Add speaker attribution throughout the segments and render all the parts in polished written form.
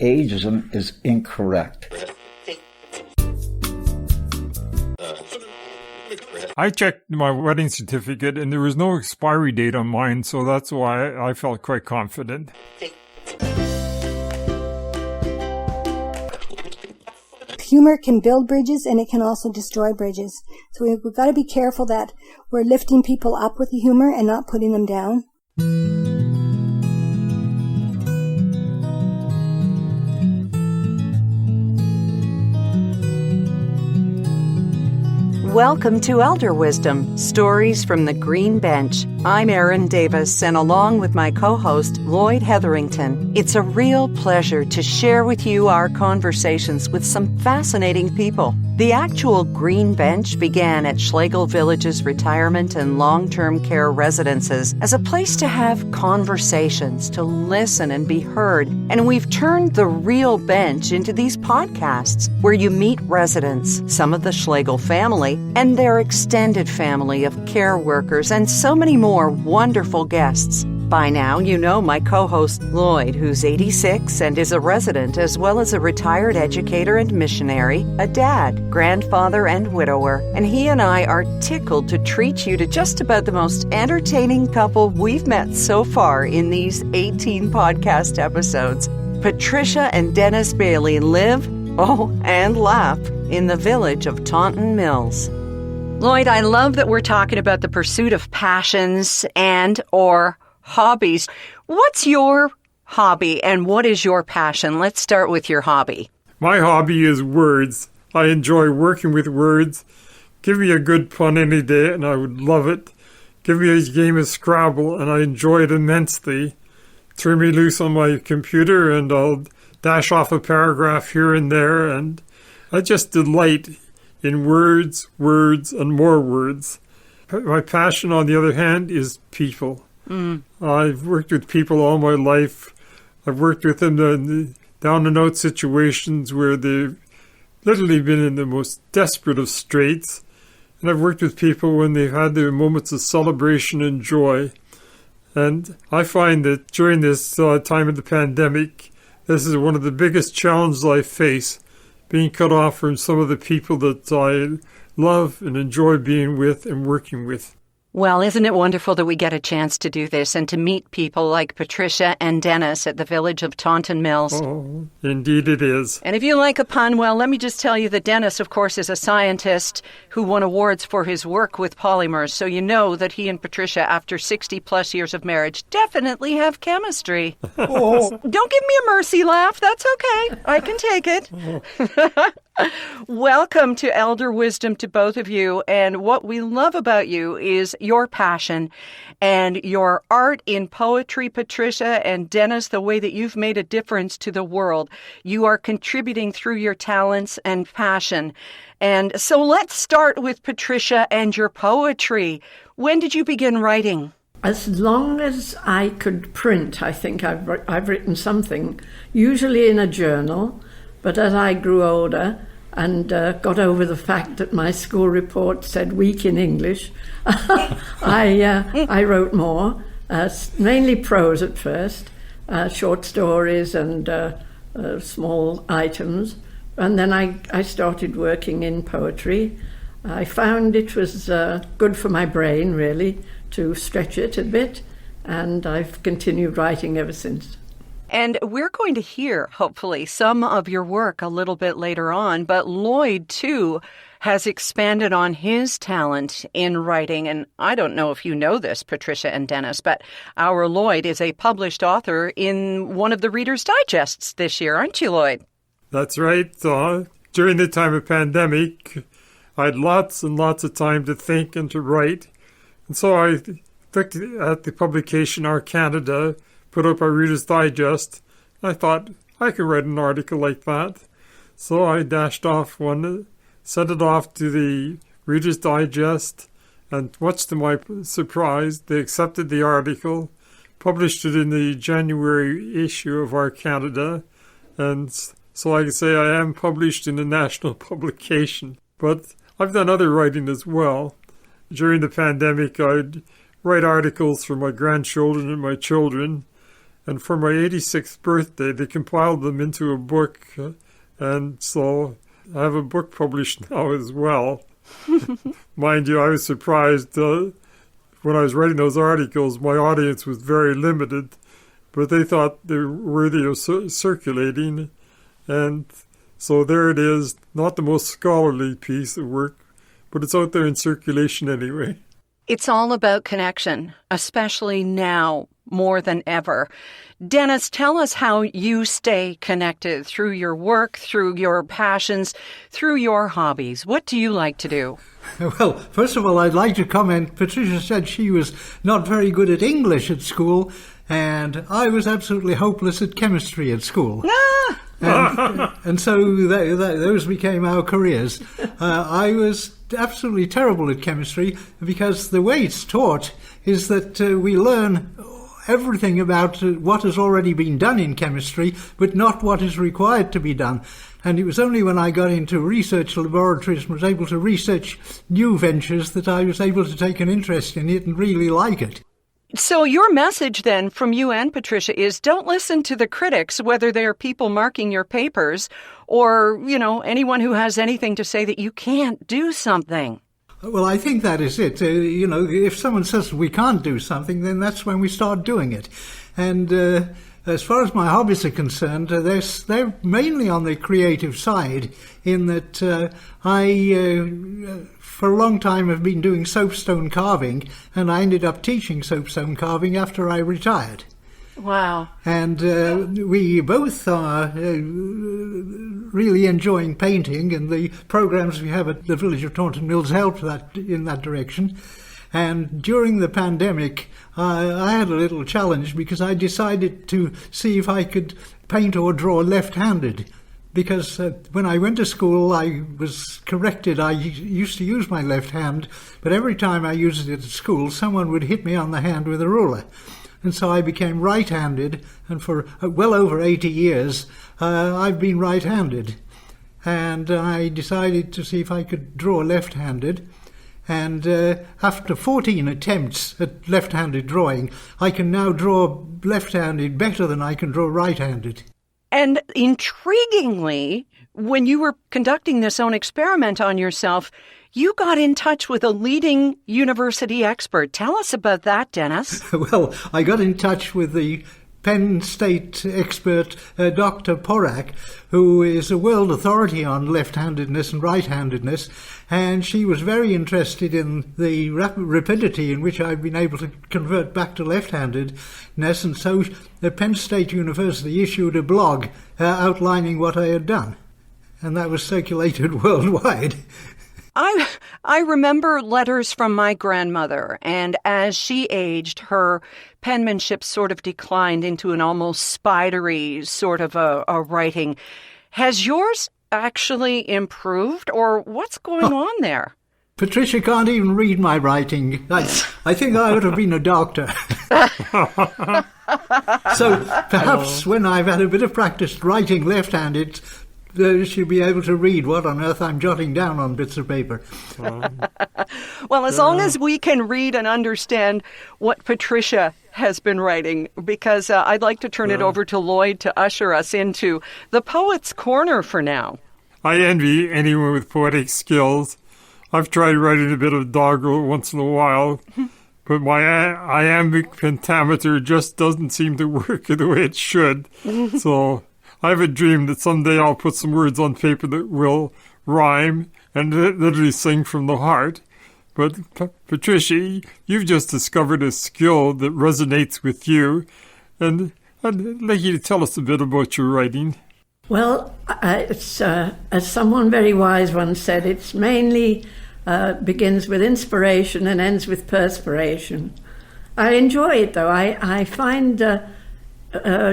Speaker 1: ageism is incorrect.
Speaker 2: I checked my wedding certificate and there was no expiry date on mine, so that's why I felt quite confident.
Speaker 3: Humor can build bridges and it can also destroy bridges. So we've got to be careful that we're lifting people up with the humor and not putting them down.
Speaker 4: Welcome to Elder Wisdom, Stories from the Green Bench. I'm Erin Davis, and along with my co-host, Lloyd Hetherington, it's a real pleasure to share with you our conversations with some fascinating people. The actual Green Bench began at Schlegel Village's retirement and long-term care residences as a place to have conversations, to listen and be heard. And we've turned the real bench into these podcasts where you meet residents, some of the Schlegel family, and their extended family of care workers, and so many more wonderful guests. By now, you know my co-host Lloyd, who's 86 and is a resident as well as a retired educator and missionary, a dad, grandfather, and widower. And he and I are tickled to treat you to just about the most entertaining couple we've met so far in these 18 podcast episodes. Patricia and Dennis Bayley live, and laugh in the village of Taunton Mills. Lloyd, I love that we're talking about the pursuit of passions and/or hobbies. What's your hobby and what is your passion? Let's start with your hobby.
Speaker 2: My hobby is words. I enjoy working with words. Give me a good pun any day and I would love it. Give me a game of Scrabble and I enjoy it immensely. Turn me loose on my computer and I'll dash off a paragraph here and there, and I just delight in words, and more words. My passion, on the other hand, is people. I've worked with people all my life. I've worked with them in down-and-out situations where they've literally been in the most desperate of straits. And I've worked with people when they've had their moments of celebration and joy. And I find that during this time of the pandemic, this is one of the biggest challenges I face, being cut off from some of the people that I love and enjoy being with and working with.
Speaker 4: Well, isn't it wonderful that we get a chance to do this and to meet people like Patricia and Dennis at the village of Taunton Mills?
Speaker 2: Oh, indeed it is.
Speaker 4: And if you like a pun, well, let me just tell you that Dennis, of course, is a scientist who won awards for his work with polymers. So you know that he and Patricia, after 60-plus years of marriage, definitely have chemistry. Oh. Don't give me a mercy laugh. That's okay. I can take it. Oh. Welcome to Elder Wisdom to both of you. And what we love about you is your passion and your art in poetry, Patricia, and Dennis, the way that you've made a difference to the world. You are contributing through your talents and passion. And so let's start with Patricia and your poetry. When did you begin writing?
Speaker 5: As long as I could print, I think I've written something, usually in a journal. But as I grew older and got over the fact that my school report said weak in English, I wrote more, mainly prose at first, short stories and small items. And then I started working in poetry. I found it was good for my brain, really, to stretch it a bit, and I've continued writing ever since.
Speaker 4: And we're going to hear, hopefully, some of your work a little bit later on. But Lloyd, too, has expanded on his talent in writing. And I don't know if you know this, Patricia and Dennis, but our Lloyd is a published author in one of the Reader's Digests this year, aren't you, Lloyd?
Speaker 2: That's right. During the time of pandemic, I had lots and lots of time to think and to write. And so I looked at the publication Our Canada, put up a Reader's Digest. I thought, I could write an article like that. So I dashed off one, sent it off to the Reader's Digest, and much to my surprise, they accepted the article, published it in the January issue of Our Canada, and so I can say I am published in a national publication. But I've done other writing as well. During the pandemic, I'd write articles for my grandchildren and my children, And for my 86th birthday, they compiled them into a book. And so I have a book published now as well. Mind you, I was surprised when I was writing those articles, my audience was very limited, but they thought they were worthy of circulating. And so there it is, not the most scholarly piece of work, but it's out there in circulation anyway.
Speaker 4: It's all about connection, especially now more than ever. Dennis, tell us how you stay connected through your work, through your passions, through your hobbies. What do you like to do?
Speaker 6: Well, first of all, I'd like to comment. Patricia said she was not very good at English at school, and I was absolutely hopeless at chemistry at school. And so those became our careers. I was absolutely terrible at chemistry because the way it's taught is that we learn everything about what has already been done in chemistry, but not what is required to be done. And it was only when I got into research laboratories and was able to research new ventures that I was able to take an interest in it and really like it.
Speaker 4: So your message then from you and Patricia is don't listen to the critics, whether they're people marking your papers or, anyone who has anything to say that you can't do something.
Speaker 6: Well, I think that is it. If someone says we can't do something, then that's when we start doing it. And as far as my hobbies are concerned, they're mainly on the creative side in that I, for a long time, have been doing soapstone carving, and I ended up teaching soapstone carving after I retired.
Speaker 4: Wow.
Speaker 6: And we both are really enjoying painting, and the programs we have at the village of Taunton Mills help in that direction. And during the pandemic, I had a little challenge because I decided to see if I could paint or draw left-handed. Because when I went to school, I was corrected. I used to use my left hand, but every time I used it at school, someone would hit me on the hand with a ruler. And so I became right-handed, and for well over 80 years, I've been right-handed. And I decided to see if I could draw left-handed. And after 14 attempts at left-handed drawing, I can now draw left-handed better than I can draw right-handed.
Speaker 4: And intriguingly, when you were conducting this own experiment on yourself, you got in touch with a leading university expert. Tell us about that, Dennis.
Speaker 6: Well, I got in touch with the Penn State expert, Dr. Porak, who is a world authority on left-handedness and right-handedness, and she was very interested in the rapidity in which I've been able to convert back to left-handedness, and so the Penn State University issued a blog outlining what I had done, and that was circulated worldwide.
Speaker 4: I remember letters from my grandmother, and as she aged, her penmanship sort of declined into an almost spidery sort of a writing. Has yours actually improved, or what's going on there?
Speaker 6: Patricia can't even read my writing. I think I would have been a doctor. So perhaps when I've had a bit of practice writing left-handed, she'll be able to read what on earth I'm jotting down on bits of paper.
Speaker 4: Well, as long as we can read and understand what Patricia has been writing, because I'd like to turn it over to Lloyd to usher us into the Poet's Corner for now.
Speaker 2: I envy anyone with poetic skills. I've tried writing a bit of doggerel once in a while, but my iambic pentameter just doesn't seem to work the way it should. So I have a dream that someday I'll put some words on paper that will rhyme and literally sing from the heart. But Patricia, you've just discovered a skill that resonates with you, and I'd like you to tell us a bit about your writing.
Speaker 5: Well, it's as someone very wise once said, it's mainly begins with inspiration and ends with perspiration. I enjoy it, though. I find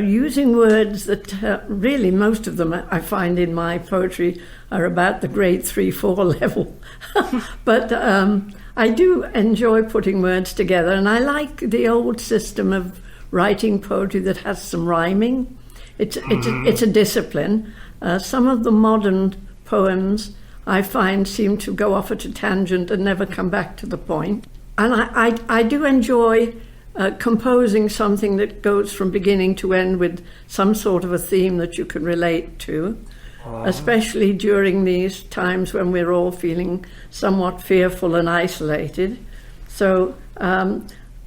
Speaker 5: using words that really most of them I find in my poetry are about the grade 3-4 level. But I do enjoy putting words together, and I like the old system of writing poetry that has some rhyming. It's a discipline. Some of the modern poems I find seem to go off at a tangent and never come back to the point. And I do enjoy composing something that goes from beginning to end with some sort of a theme that you can relate to, especially during these times when we're all feeling somewhat fearful and isolated. So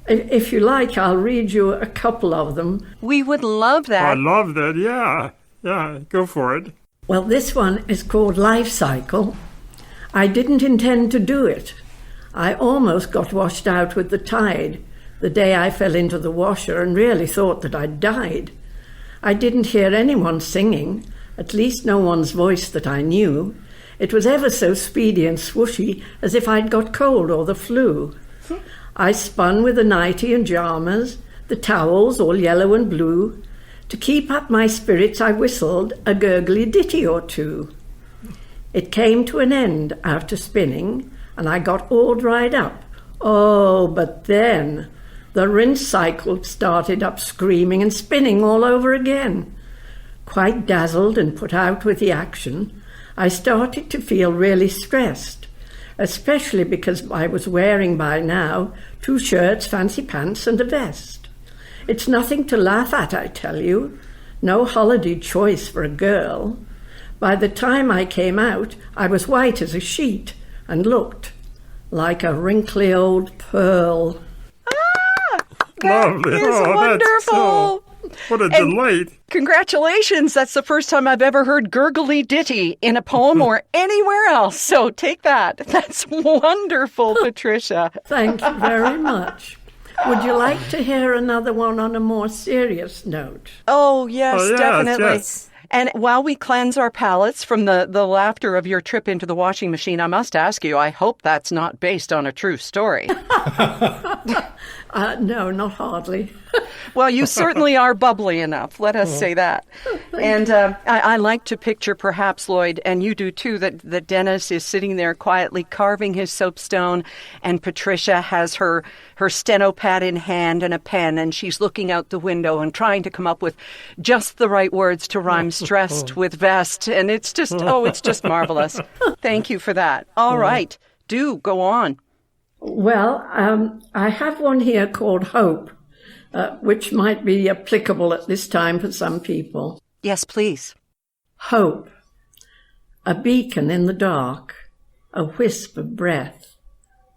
Speaker 5: if you like, I'll read you a couple of them.
Speaker 4: We would love that.
Speaker 2: I love that, yeah. Yeah, go for it.
Speaker 5: Well, this one is called Life Cycle. I didn't intend to do it. I almost got washed out with the tide the day I fell into the washer and really thought that I'd died. I didn't hear anyone singing, at least no one's voice that I knew. It was ever so speedy and swooshy, as if I'd got cold or the flu. I spun with the nightie and pyjamas, the towels all yellow and blue. To keep up my spirits, I whistled a gurgly ditty or two. It came to an end after spinning, and I got all dried up. Oh, but then the rinse cycle started up screaming and spinning all over again. Quite dazzled and put out with the action, I started to feel really stressed, especially because I was wearing by now 2 shirts, fancy pants and a vest. It's nothing to laugh at, I tell you. No holiday choice for a girl. By the time I came out, I was white as a sheet and looked like a wrinkly old pearl.
Speaker 2: Lovely.
Speaker 4: Is wonderful.
Speaker 2: What a delight.
Speaker 4: Congratulations. That's the first time I've ever heard gurgly ditty in a poem or anywhere else. So take that. That's wonderful, Patricia.
Speaker 5: Thank you very much. Would you like to hear another one on a more serious note?
Speaker 4: Oh, yes,
Speaker 2: yes,
Speaker 4: definitely.
Speaker 2: yes.
Speaker 4: And while we cleanse our palates from the laughter of your trip into the washing machine, I must ask you, I hope that's not based on a true story.
Speaker 5: No, not hardly.
Speaker 4: Well, you certainly are bubbly enough, let us say that. And I like to picture, perhaps, Lloyd, and you do too, that Dennis is sitting there quietly carving his soapstone, and Patricia has her steno pad in hand and a pen, and she's looking out the window and trying to come up with just the right words to rhyme stressed with vest. And it's just marvelous. Thank you for that. All right. Do go on.
Speaker 5: Well, I have one here called Hope, which might be applicable at this time for some people.
Speaker 4: Yes, please.
Speaker 5: Hope, a beacon in the dark, a wisp of breath,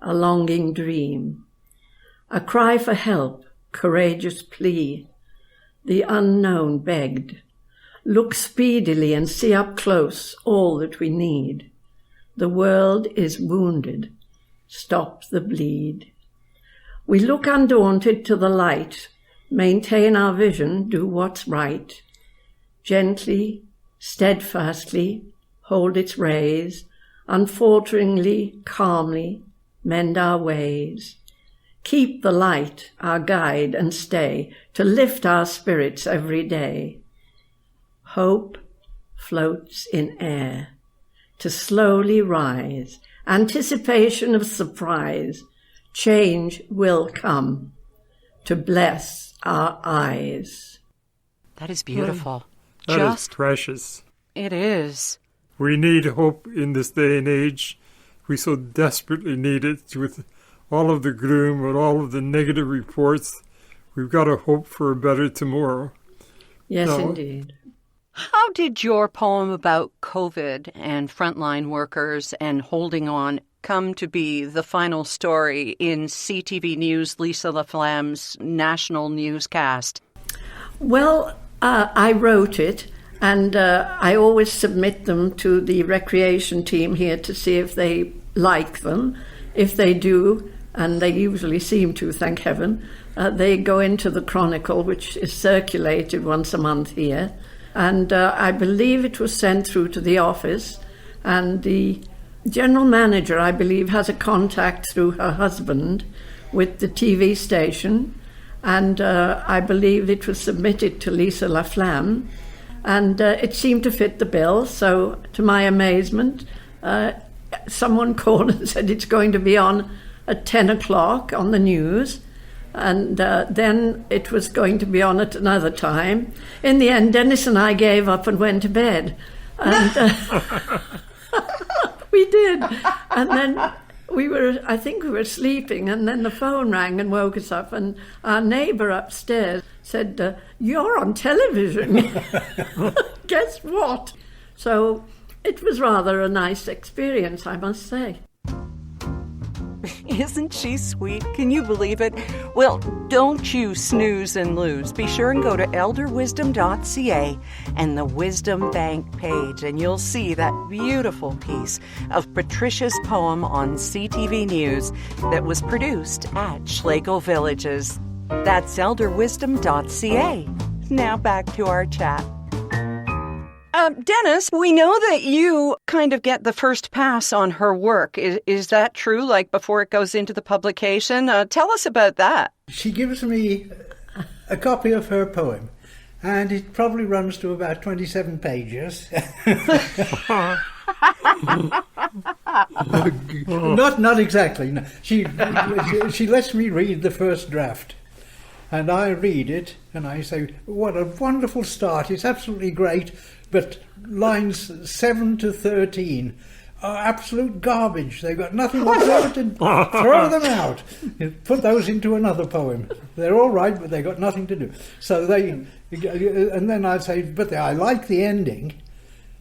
Speaker 5: a longing dream, a cry for help, courageous plea. The unknown begged, look speedily and see up close all that we need. The world is wounded. Stop the bleed. We look undaunted to the light, maintain our vision, do what's right. Gently, steadfastly, hold its rays, unfalteringly, calmly, mend our ways. Keep the light our guide and stay, to lift our spirits every day. Hope floats in air, to slowly rise, anticipation of surprise, change will come to bless our eyes.
Speaker 4: That is beautiful.
Speaker 2: That is precious.
Speaker 4: It is.
Speaker 2: We need hope in this day and age. We so desperately need it with all of the gloom and all of the negative reports. We've got to hope for a better tomorrow.
Speaker 5: Yes, indeed.
Speaker 4: How did your poem about COVID and frontline workers and holding on come to be the final story in CTV News' Lisa LaFlamme's national newscast?
Speaker 5: Well, I wrote it, and I always submit them to the recreation team here to see if they like them. If they do, and they usually seem to, thank heaven, they go into the Chronicle, which is circulated once a month here. And I believe it was sent through to the office, and the general manager, I believe, has a contact through her husband with the TV station, and I believe it was submitted to Lisa LaFlamme, and it seemed to fit the bill. So to my amazement, someone called and said it's going to be on at 10 o'clock on the news. And then it was going to be on at another time. In the end, Dennis and I gave up and went to bed. And we did. And then I think we were sleeping, and then the phone rang and woke us up, and our neighbour upstairs said, "You're on television." Guess what? So it was rather a nice experience, I must say.
Speaker 4: Isn't she sweet? Can you believe it? Well, don't you snooze and lose. Be sure and go to elderwisdom.ca and the Wisdom Bank page, and you'll see that beautiful piece of Patricia's poem on CTV News that was produced at Schlegel Villages. That's elderwisdom.ca. Now back to our chat. Dennis, we know that you kind of get the first pass on her work. Is that true, like before it goes into the publication? Tell us about that.
Speaker 6: She gives me a copy of her poem, and it probably runs to about 27 pages. Not exactly. No. She lets me read the first draft. And I read it, and I say, what a wonderful start. It's absolutely great, but lines 7 to 13 are absolute garbage. They've got nothing whatsoever to throw them out. Put those into another poem. They're all right, but they've got nothing to do. So and then I'd say, but I like the ending,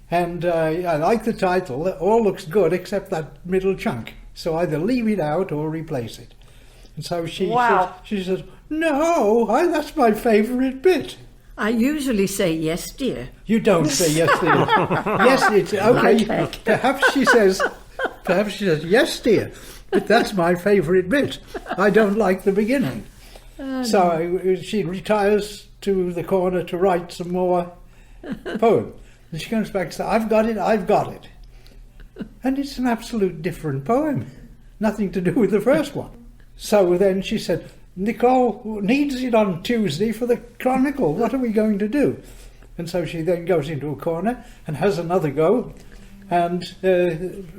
Speaker 6: and I like the title. It all looks good except that middle chunk. So either leave it out or replace it. And so she says, no, that's my favourite bit.
Speaker 5: I usually say, yes, dear.
Speaker 6: You don't say yes, dear. Yes, it's okay. Perhaps she says, yes, dear, but that's my favourite bit. I don't like the beginning. So she retires to the corner to write some more poem. And she comes back and says, I've got it. And it's an absolute different poem. Nothing to do with the first one. So then she said, Nicole needs it on Tuesday for the Chronicle. What are we going to do? And so she then goes into a corner and has another go. And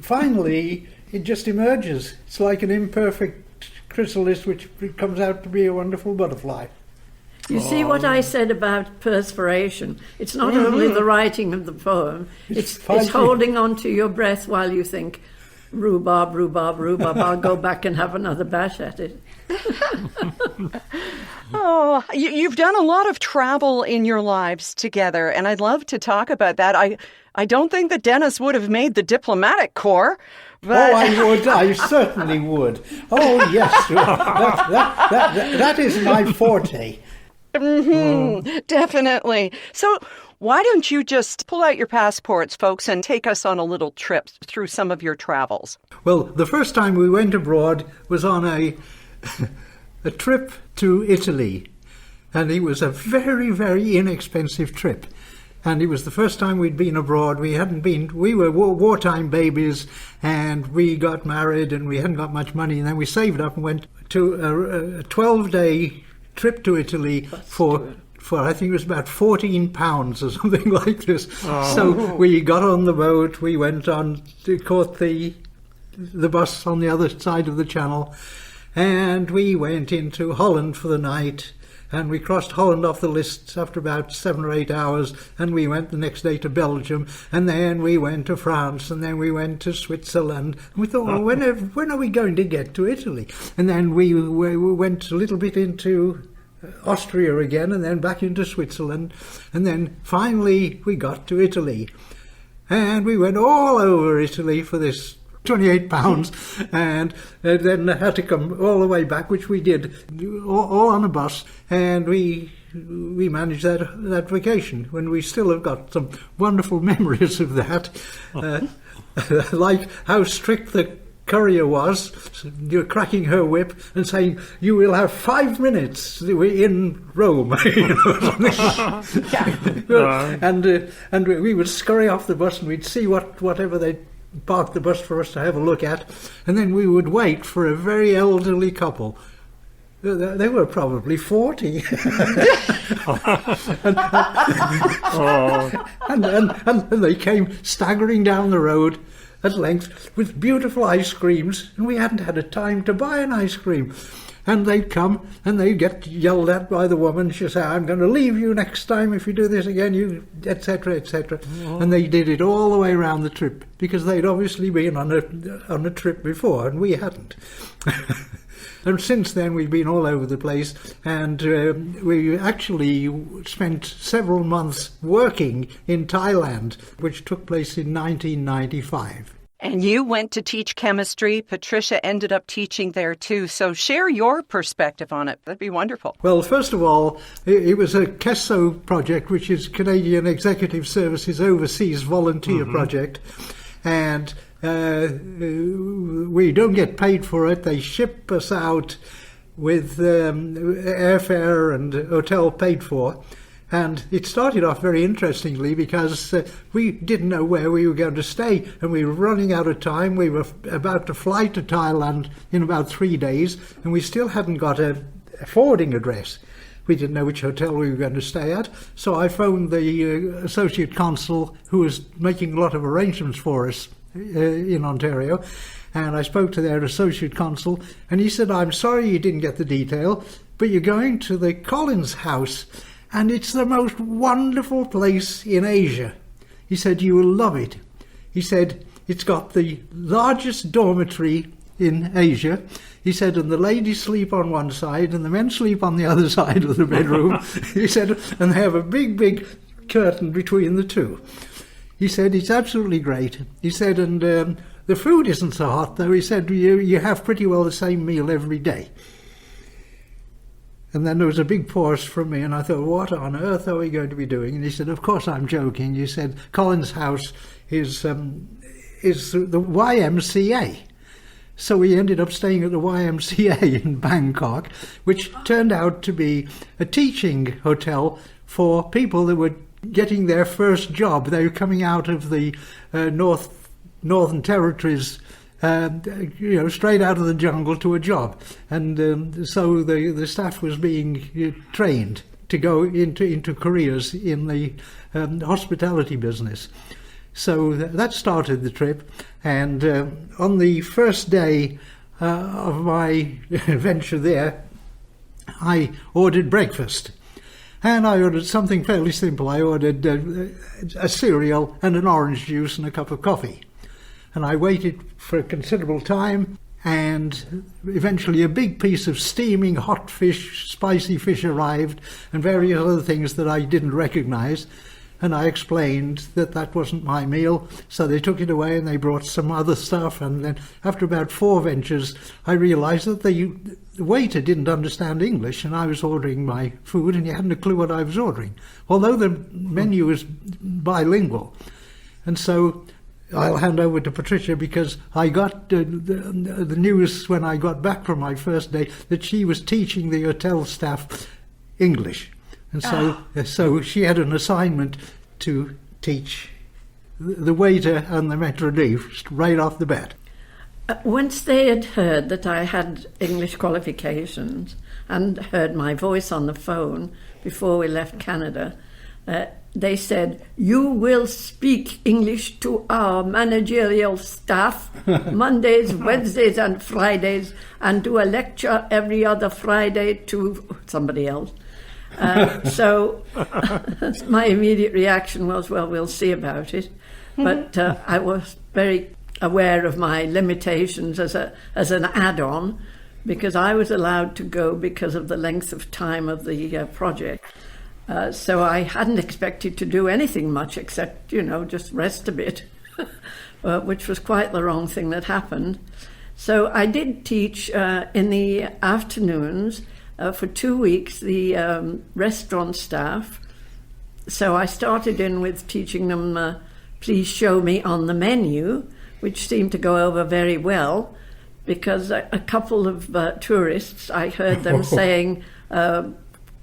Speaker 6: finally, it just emerges. It's like an imperfect chrysalis which comes out to be a wonderful butterfly.
Speaker 5: You see what I said about perspiration? It's not only the writing of the poem, it's holding on to your breath while you think, rhubarb, rhubarb, rhubarb, I'll go back and have another bash at it.
Speaker 4: Oh, you've done a lot of travel in your lives together, and I'd love to talk about that. I don't think that Dennis would have made the diplomatic corps. But...
Speaker 6: Oh, I would. I certainly would. Oh, yes. That is my forte.
Speaker 4: Definitely. So why don't you just pull out your passports, folks, and take us on a little trip through some of your travels?
Speaker 6: Well, the first time we went abroad was on a trip to Italy, and it was a very, very inexpensive trip. And it was the first time we'd been abroad. We were wartime babies, and we got married, and we hadn't got much money, and then we saved up and went to a 12-day trip to Italy for I think it was about £14 or something like this. Oh. So we got on the boat, we went on, caught the bus on the other side of the channel, and we went into Holland for the night, and we crossed Holland off the list after about 7 or 8 hours, and we went the next day to Belgium, and then we went to France, and then we went to Switzerland. And we thought, well, when are we going to get to Italy? And then we went a little bit into Austria again, and then back into Switzerland, and then finally we got to Italy. And we went all over Italy for this £28, and then had to come all the way back, which we did, all on a bus, and we managed that vacation, when we still have got some wonderful memories of that, like how strict the courier was. You're cracking her whip and saying, you will have 5 minutes in Rome. And we would scurry off the bus, and we'd see whatever they parked the bus for us to have a look at, and then we would wait for a very elderly couple. They were probably 40. and they came staggering down the road at length with beautiful ice creams, and we hadn't had a time to buy an ice cream. And they'd come and they'd get yelled at by the woman. She'd say, I'm going to leave you next time if you do this again, you, etc., etc. And they did it all the way around the trip because they'd obviously been on a trip before and we hadn't. And since then we've been all over the place, and we actually spent several months working in Thailand, which took place in 1995.
Speaker 4: And you went to teach chemistry. Patricia ended up teaching there too. So share your perspective on it. That'd be wonderful.
Speaker 6: Well, first of all, it was a CESO project, which is Canadian Executive Services Overseas Volunteer Project. And we don't get paid for it. They ship us out with airfare and hotel paid for. And it started off very interestingly because we didn't know where we were going to stay and we were running out of time. We were about to fly to Thailand in about 3 days and we still hadn't got a forwarding address. We didn't know which hotel we were going to stay at. So I phoned the associate consul who was making a lot of arrangements for us in Ontario, and I spoke to their associate consul, and he said, I'm sorry you didn't get the detail, but you're going to the Collins House, and it's the most wonderful place in Asia. He said, you will love it. He said, it's got the largest dormitory in Asia. He said, and the ladies sleep on one side, and the men sleep on the other side of the bedroom. He said, and they have a big, big curtain between the two. He said, it's absolutely great. He said, and the food isn't so hot, though. He said, you have pretty well the same meal every day. And then there was a big pause from me, and I thought, what on earth are we going to be doing? And he said, of course I'm joking. He said, Collins House is the YMCA. So we ended up staying at the YMCA in Bangkok, which turned out to be a teaching hotel for people that were getting their first job. They were coming out of the Northern Territories, straight out of the jungle to a job. And so the staff was being trained to go into careers in the hospitality business. So that started the trip. And on the first day of my venture there, I ordered breakfast. And I ordered something fairly simple. I ordered a cereal and an orange juice and a cup of coffee. And I waited for a considerable time, and eventually a big piece of steaming hot fish, spicy fish arrived, and various other things that I didn't recognize. And I explained that that wasn't my meal, so they took it away and they brought some other stuff. And then after about 4 ventures, I realized that the waiter didn't understand English, and I was ordering my food and he hadn't a clue what I was ordering, although the menu was bilingual. And so I'll hand over to Patricia, because I got the news when I got back from my first day that she was teaching the hotel staff English. And so she had an assignment to teach the waiter and the maître d' right off the bat.
Speaker 5: Once they had heard that I had English qualifications and heard my voice on the phone before we left Canada, they said, you will speak English to our managerial staff Mondays, Wednesdays and Fridays, and do a lecture every other Friday to somebody else. So my immediate reaction was, well, we'll see about it. But I was very aware of my limitations as an add-on, because I was allowed to go because of the length of time of the project. So I hadn't expected to do anything much except, just rest a bit, which was quite the wrong thing that happened. So I did teach in the afternoons for 2 weeks the restaurant staff. So I started in with teaching them, please show me on the menu, which seemed to go over very well, because a couple of tourists, I heard them saying,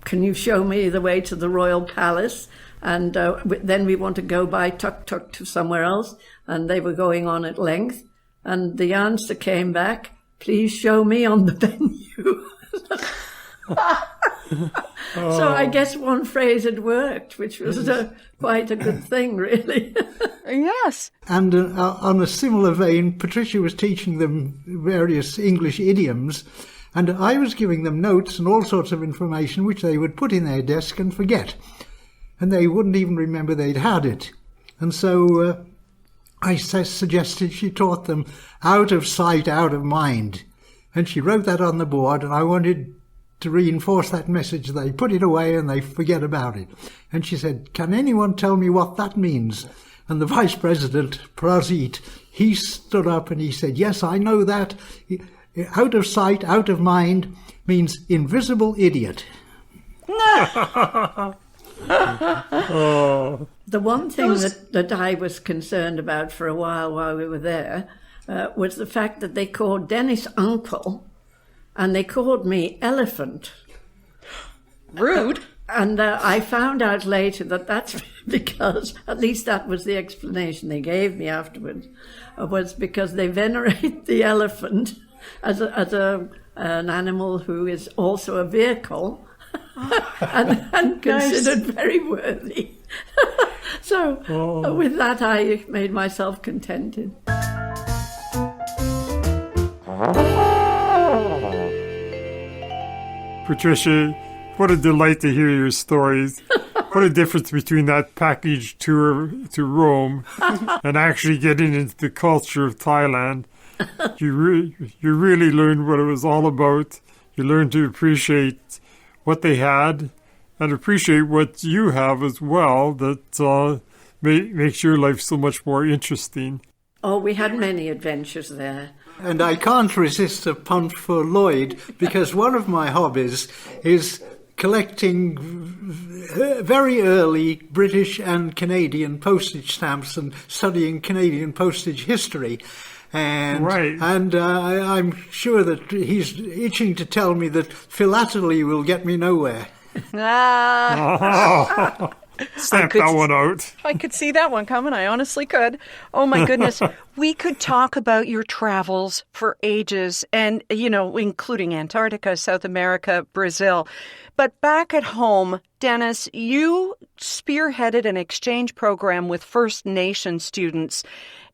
Speaker 5: can you show me the way to the Royal Palace? And then we want to go by tuk-tuk to somewhere else. And they were going on at length. And the answer came back, please show me on the menu. So I guess one phrase had worked, which was quite a good thing, really.
Speaker 4: Yes.
Speaker 6: And on a similar vein, Patricia was teaching them various English idioms, And I was giving them notes and all sorts of information which they would put in their desk and forget. And they wouldn't even remember they'd had it. And so I suggested she taught them out of sight, out of mind. And she wrote that on the board, and I wanted to reinforce that message. They put it away and they forget about it. And she said, "Can anyone tell me what that means?" And the Vice President, Prazit, he stood up and he said, "Yes, I know that. Out of sight, out of mind means invisible idiot."
Speaker 5: The one thing that I was concerned about for a while we were there was the fact that they called Dennis uncle and they called me elephant.
Speaker 7: Rude.
Speaker 5: And I found out later that that's because, at least that was the explanation they gave me afterwards, was because they venerate the elephant as an animal who is also a vehicle and considered very worthy. So with that, I made myself contented.
Speaker 2: Patricia, what a delight to hear your stories. What a difference between that package tour to Rome and actually getting into the culture of Thailand. You really learned what it was all about. You learned to appreciate what they had and appreciate what you have as well that makes your life so much more interesting.
Speaker 5: Oh, we had many adventures there.
Speaker 6: And I can't resist a punt for Lloyd, because one of my hobbies is collecting very early British and Canadian postage stamps and studying Canadian postage history. And,
Speaker 2: right.
Speaker 6: And I'm sure that he's itching to tell me that philately will get me nowhere.
Speaker 2: Stamp that one out.
Speaker 7: I could see that one coming. I honestly could. Oh, my goodness. We could talk about your travels for ages and, including Antarctica, South America, Brazil. But back at home, Dennis, you spearheaded an exchange program with First Nation students.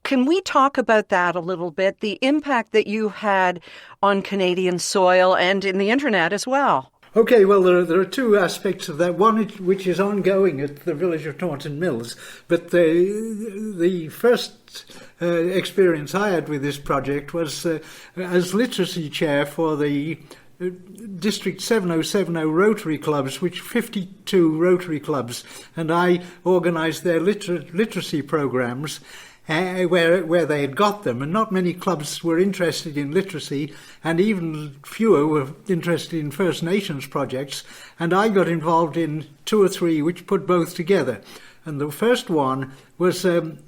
Speaker 7: Can we talk about that a little bit, the impact that you had on Canadian soil and in the internet as well?
Speaker 6: Okay, well, there are two aspects of that. One which is ongoing at the village of Taunton Mills, but the first experience I had with this project was as literacy chair for the District 7070 Rotary Clubs, which 52 Rotary Clubs, and I organised their literacy programmes. Where they had got them, and not many clubs were interested in literacy, and even fewer were interested in First Nations projects, and I got involved in 2 or 3 which put both together. And the first one was an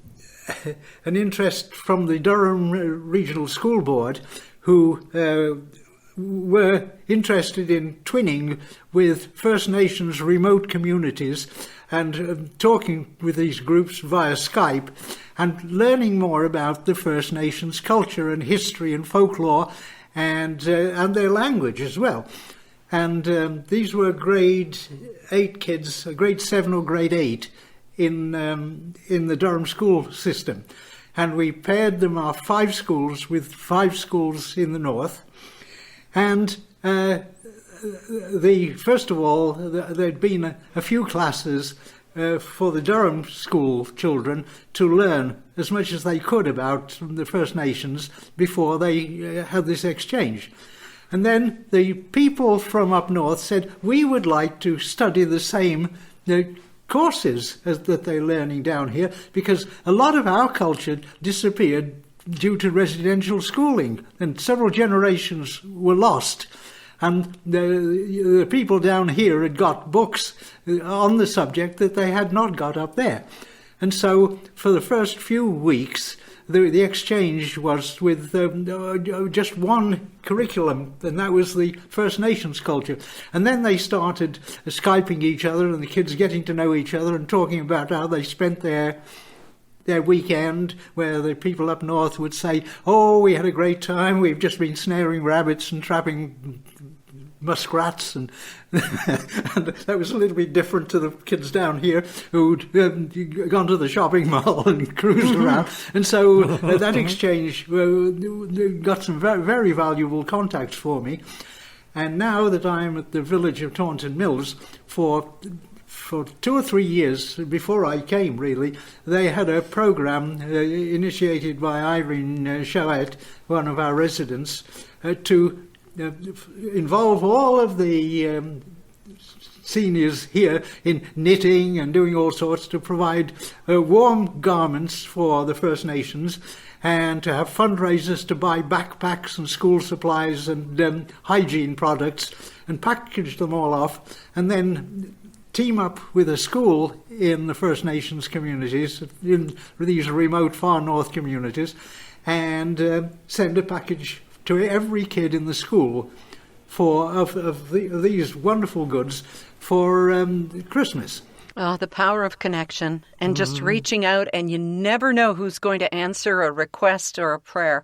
Speaker 6: interest from the Durham Regional School Board, who were interested in twinning with First Nations remote communities and talking with these groups via Skype and learning more about the First Nations culture and history and folklore and their language as well. And these were grade 8 kids, grade 7 or grade 8 in the Durham school system. And we paired them off 5 schools with 5 schools in the north. And first of all, there'd been a few classes for the Durham school children to learn as much as they could about the First Nations before they had this exchange. And then the people from up north said, we would like to study the same courses that they're learning down here, because a lot of our culture disappeared due to residential schooling, and several generations were lost. And the people down here had got books on the subject that they had not got up there. And so for the first few weeks, the exchange was with just one curriculum, and that was the First Nations culture. And then they started Skyping each other, and the kids getting to know each other and talking about how they spent their weekend, where the people up north would say, oh, we had a great time, we've just been snaring rabbits and trapping muskrats, and that was a little bit different to the kids down here who'd gone to the shopping mall and cruised around. And so that exchange got some very, very valuable contacts for me. And now that I'm at the village of Taunton Mills, for 2 or 3 years before I came, really, they had a program initiated by Irene Chouette, one of our residents, to involve all of the seniors here in knitting and doing all sorts, to provide warm garments for the First Nations, and to have fundraisers to buy backpacks and school supplies and hygiene products, and package them all off, and then team up with a school in the First Nations communities, in these remote far north communities, and send a package to every kid in the school of these wonderful goods for Christmas.
Speaker 7: Oh, the power of connection and just reaching out, and you never know who's going to answer a request or a prayer.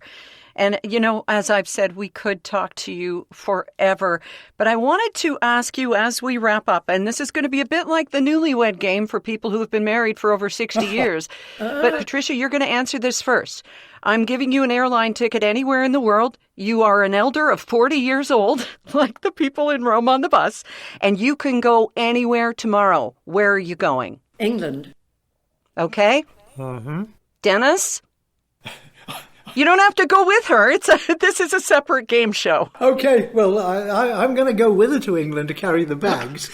Speaker 7: And, you know, as I've said, we could talk to you forever. But I wanted to ask you as we wrap up, and this is going to be a bit like the newlywed game for people who have been married for over 60 years. But Patricia, you're going to answer this first. I'm giving you an airline ticket anywhere in the world. You are an elder of 40 years old, like the people in Rome on the bus, and you can go anywhere tomorrow. Where are you going?
Speaker 5: England.
Speaker 7: Okay. Dennis? You don't have to go with her. This is a separate game show.
Speaker 6: Okay, well, I'm going to go with her to England to carry the bags.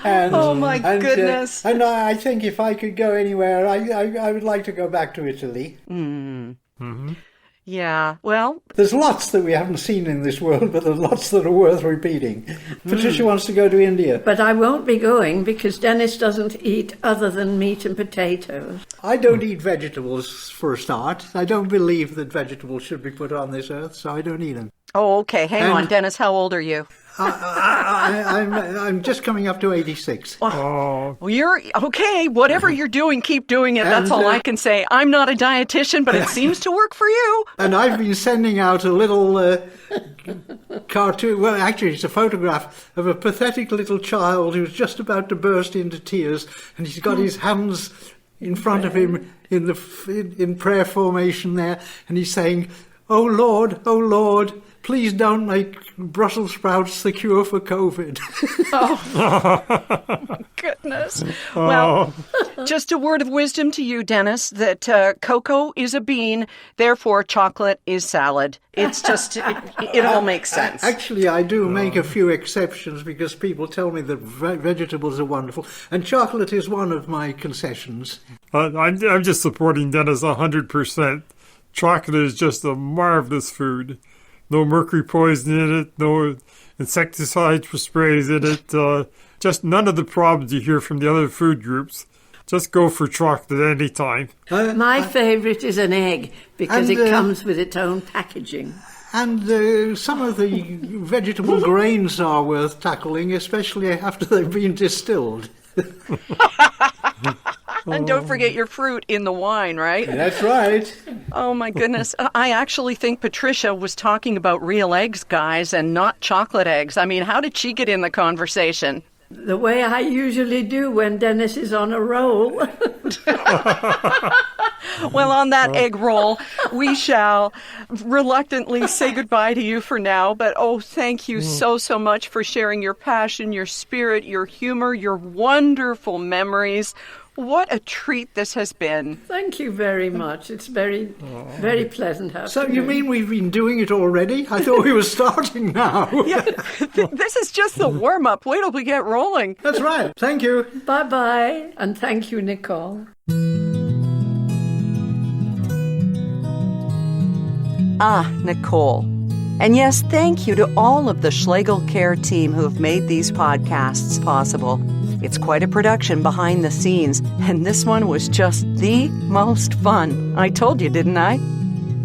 Speaker 7: Oh, my goodness.
Speaker 6: And I think if I could go anywhere, I would like to go back to Italy.
Speaker 7: Yeah, well...
Speaker 6: There's lots that we haven't seen in this world, but there's lots that are worth repeating. Patricia wants to go to India.
Speaker 5: But I won't be going because Dennis doesn't eat other than meat and potatoes.
Speaker 6: I don't eat vegetables, for a start. I don't believe that vegetables should be put on this earth, so I don't eat them.
Speaker 7: Oh, okay. Hang on, Dennis. How old are you?
Speaker 6: I'm just coming up to 86.
Speaker 7: Well, you're okay. Whatever you're doing, keep doing it. That's all I can say. I'm not a dietitian, but it seems to work for you.
Speaker 6: And I've been sending out a little cartoon. Well, actually, it's a photograph of a pathetic little child who's just about to burst into tears, and he's got his hands in front of him in prayer formation there, and he's saying, "Oh Lord, please don't make Brussels sprouts the cure for COVID."
Speaker 7: Oh, goodness. Well, just a word of wisdom to you, Dennis, that cocoa is a bean, therefore chocolate is salad. It's just, it all makes sense.
Speaker 6: Actually, I do make a few exceptions because people tell me that vegetables are wonderful, and chocolate is one of my concessions.
Speaker 2: I'm just supporting Dennis 100%. Chocolate is just a marvelous food. No mercury poison in it, no insecticides or sprays in it, just none of the problems you hear from the other food groups. Just go for chocolate any time.
Speaker 5: My favourite is an egg because it comes with its own packaging.
Speaker 6: And some of the vegetable grains are worth tackling, especially after they've been distilled.
Speaker 7: And don't forget your fruit in the wine, right?
Speaker 6: That's right.
Speaker 7: Oh, my goodness. I actually think Patricia was talking about real eggs, guys, and not chocolate eggs. I mean, how did she get in the conversation?
Speaker 5: The way I usually do when Dennis is on a roll.
Speaker 7: Well, on that egg roll, we shall reluctantly say goodbye to you for now. But, thank you so much for sharing your passion, your spirit, your humor, your wonderful memories. What a treat this has been.
Speaker 5: Thank you very much. It's very pleasant.
Speaker 6: So you mean we've been doing it already? I thought we were starting now.
Speaker 7: Yeah, this is just the warm-up. Wait till we get rolling.
Speaker 6: That's right. Thank you.
Speaker 5: Bye-bye. And thank you, Nicole.
Speaker 4: Nicole. And yes, thank you to all of the Schlegel Care team who have made these podcasts possible. It's quite a production behind the scenes, and this one was just the most fun. I told you, didn't I?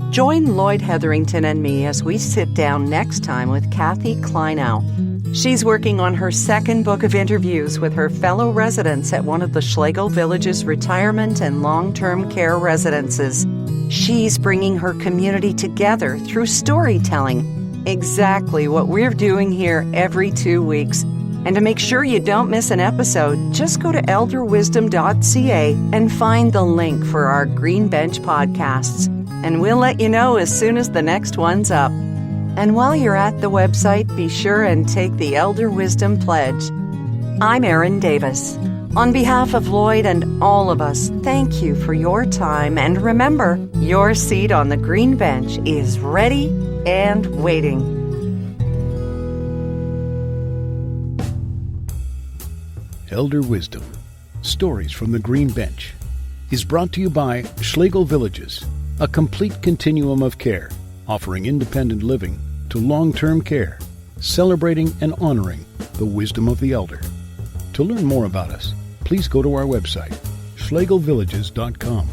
Speaker 4: Join Lloyd Hetherington and me as we sit down next time with Kathy Kleinow. She's working on her second book of interviews with her fellow residents at one of the Schlegel Village's retirement and long-term care residences. She's bringing her community together through storytelling, exactly what we're doing here every 2 weeks. And to make sure you don't miss an episode, just go to elderwisdom.ca and find the link for our Green Bench podcasts. And we'll let you know as soon as the next one's up. And while you're at the website, be sure and take the Elder Wisdom Pledge. I'm Erin Davis. On behalf of Lloyd and all of us, thank you for your time, and remember, your seat on the green bench is ready and waiting.
Speaker 8: Elder Wisdom, Stories from the Green Bench, is brought to you by Schlegel Villages, a complete continuum of care, offering independent living to long-term care, celebrating and honoring the wisdom of the elder. To learn more about us, please go to our website, schlegelvillages.com.